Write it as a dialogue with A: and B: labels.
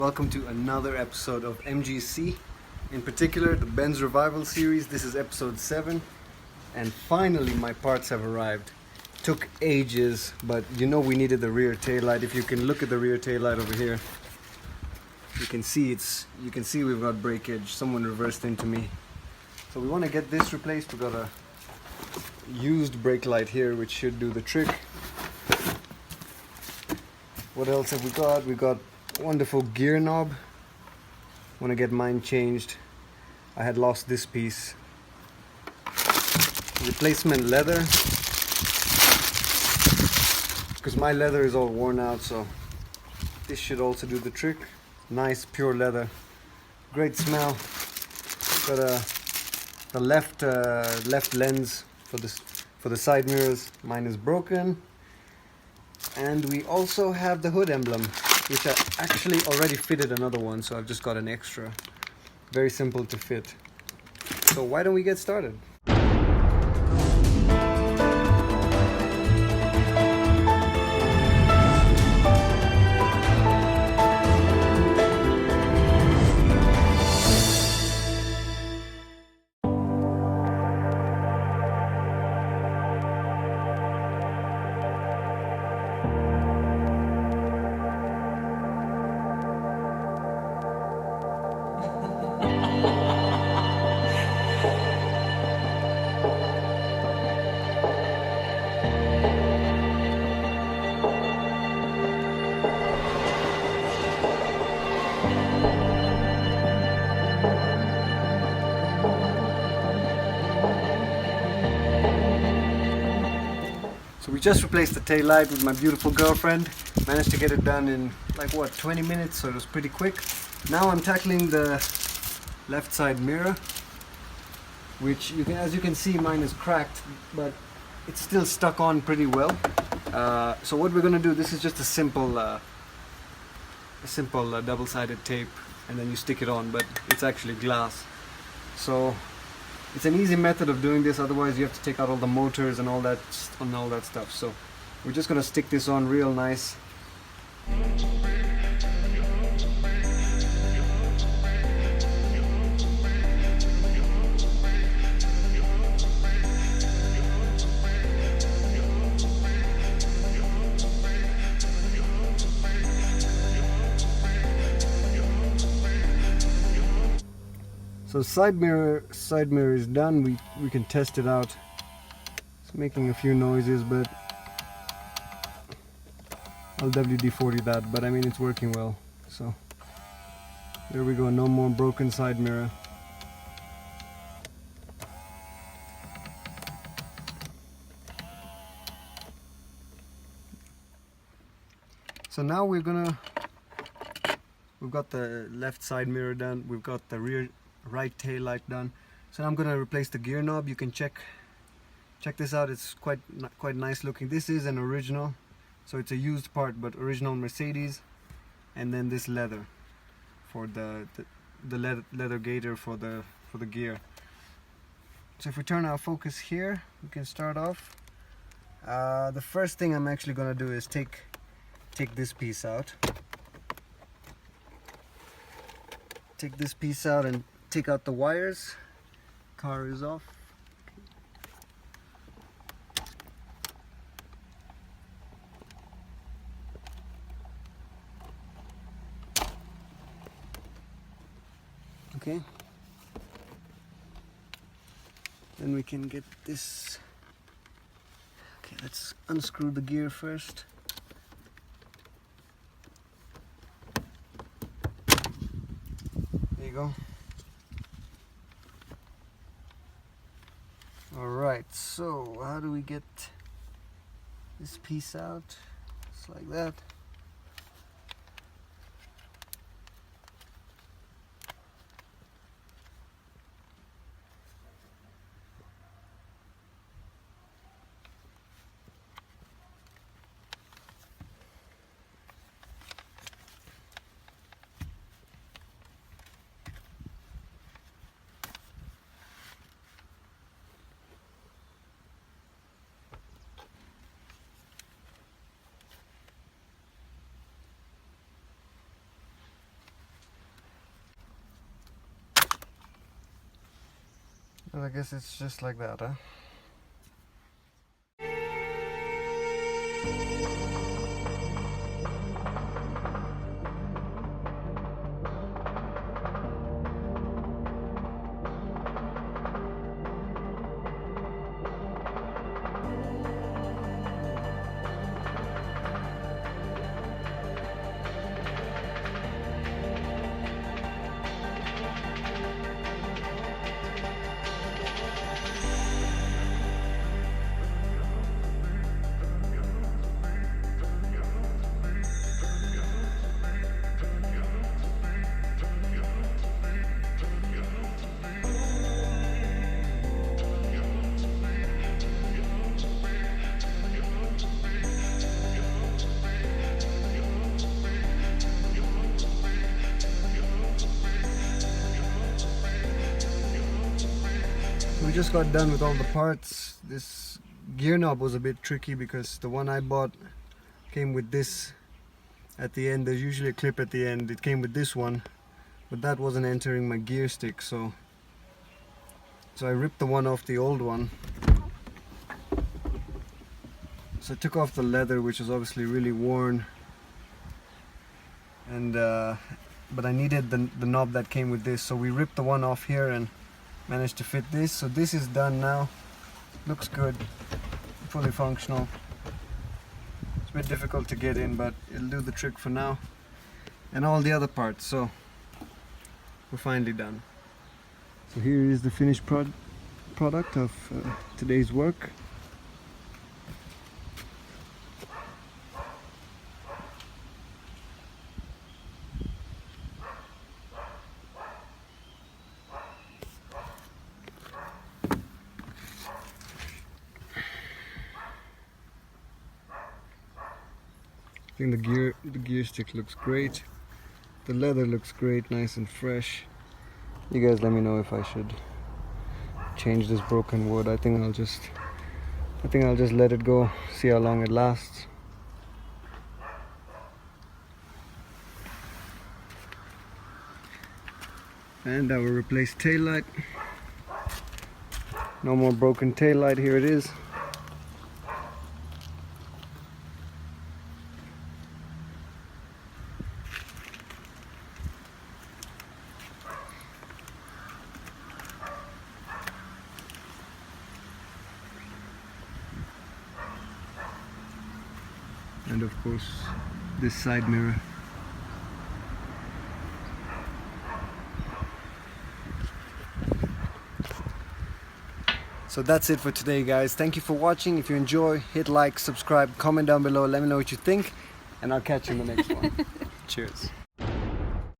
A: Welcome to another episode of MGC, in particular the Benz Revival series. This is episode 7 and finally my parts have arrived. Took ages, but you know we needed the rear tail light. If you can look at the rear tail light over here, you can see we've got breakage. Someone reversed into me. So we want to get this replaced. We've got a used brake light here which should do the trick. What else have we got? We got wonderful gear knob. Want to get mine changed. I had lost this piece. Replacement leather, because my leather is all worn out, so this should also do the trick. Nice pure leather, great smell. Got the left lens for the side mirrors. Mine is broken, and we also have the hood emblem, which I actually already fitted another one, so I've just got an extra. Very simple to fit. So why don't we get started? So we just replaced the tail light with my beautiful girlfriend. Managed to get it done in like what, 20 minutes, so it was pretty quick. Now I'm tackling the left side mirror, which as you can see, mine is cracked, but it's still stuck on pretty well. So what we're gonna do, this is just a simple double-sided tape, and then you stick it on, but it's actually glass. So it's an easy method of doing this, otherwise you have to take out all the motors and all that stuff. So we're just gonna stick this on real nice. So side mirror is done. We can test it out. It's making a few noises, but I'll WD-40 that, but I mean it's working well. So there we go, no more broken side mirror. So now we've got the left side mirror done, we've got the right tail light done. So now I'm gonna replace the gear knob. You can check this out. It's quite nice looking. This is an original, so it's a used part, but original Mercedes. And then this leather for the leather gaiter for the gear. So if we turn our focus here, we can start off. The first thing I'm actually gonna do is take this piece out. Take this piece out and take out the wires. Car is off. Okay. Then we can get this. Okay, let's unscrew the gear first. There you go. Alright, so how do we get this piece out? Just like that. Well, I guess it's just like that, huh? We just got done with all the parts. This gear knob was a bit tricky because the one I bought came with this at the end. There's usually a clip at the end. It came with this one, but that wasn't entering my gear stick, so I ripped the one off the old one. So I took off the leather, which was obviously really worn, and but I needed the knob that came with this, so we ripped the one off here and managed to fit this. So this is done now. Looks good, fully functional. It's a bit difficult to get in, but it'll do the trick for now. And all the other parts, so we're finally done. So here is the finished product of today's work. I think the gear stick looks great. The leather looks great, nice and fresh. You guys let me know if I should change this broken wood. I think I'll just let it go, see how long it lasts. And I will replace tail light. No more broken tail light. Here it is. And of course this side mirror. So that's it for today, guys. Thank you for watching. If you enjoy, hit like, subscribe, comment down below, let me know what you think, and I'll catch you in the next one. Cheers.